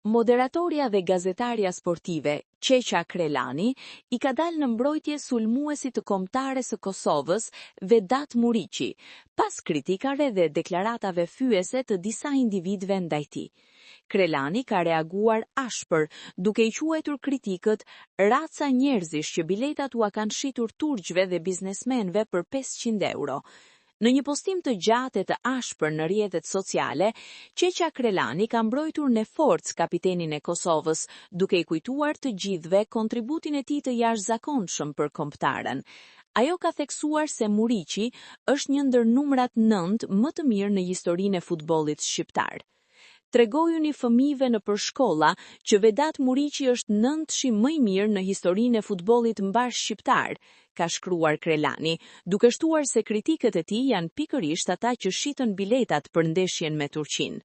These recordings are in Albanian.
Moderatorja dhe gazetarja sportive, Qeqa Krelani, I ka dalë në mbrojtje sulmuesit të kombëtares së Kosovës, Vedat Muriqi, pas kritikave dhe deklaratave fyese të disa individëve ndaj tij. Krelani ka reaguar ashpër, duke I quajtur kritikët raca njerëzish që biletat ua kanë shitur turqve dhe biznesmenve për 500 euro. Në një postim të gjatë e të ashpër në rrjetet sociale, Qeqa Krelani ka mbrojtur në forcë kapitenin e Kosovës, duke I kujtuar të gjithëve kontributin e tij të jashtëzakonshëm për kombëtaren. Ajo ka theksuar se Muriqi është një ndër numrat 9 më të mirë në historinë e futbollit shqiptar. Tregojuni fëmijëve në përshkolla që Vedat Muriqi është 9-shi më I mirë në historinë e futbollit mbar shqiptar, ka shkruar Krelani, duke shtuar se kritikët e tij janë pikërisht ata që shitën biletat për ndeshjen me Turqinë.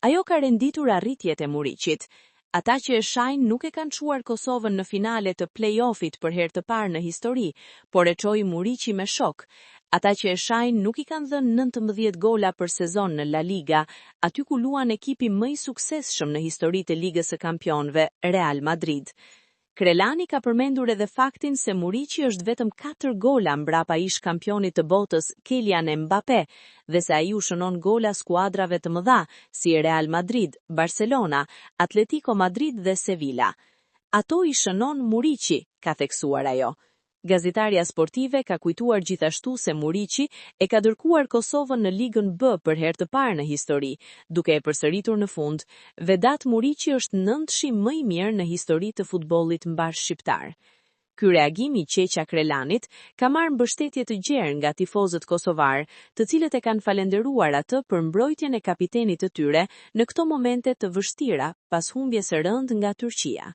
Ajo ka renditur arritjet e Muriqit. Ata që e shajnë nuk e kanë çuar Kosovën në finale të play-offit për herë të parë në histori, por e çoi Muriqi me shok. Ata që e shajnë nuk I kanë dhënë 19 gola për sezon në La Liga, aty ku luan ekipi më I suksesshëm në historitë e Ligës së Kampionëve, Real Madrid. Krelani ka përmendur edhe faktin se Muriqi është vetëm 4 gola mbrapa ish kampionit të botës Kylian Mbappé dhe se ai u shënon gola skuadrave të mëdha si Real Madrid, Barcelona, Atletico Madrid dhe Sevilla. Ato I shënon Muriqi, ka theksuar ajo. Gazetarja sportive ka kujtuar gjithashtu se Muriqi e ka dërkuar Kosovën në Ligën B për herë të parë në histori, duke e përsëritur në fund, Vedat Muriqi është 9-shi më I mirë në histori të futbollit mbar shqiptar. Ky reagim I Qeqa Krelanit ka marrë mbështetje të gjerë nga tifozët kosovar, të cilët e kanë falenderuar atë për mbrojtjen e kapitenit të tyre në këto momente të vështira pas humbjes së rëndë nga Turqia.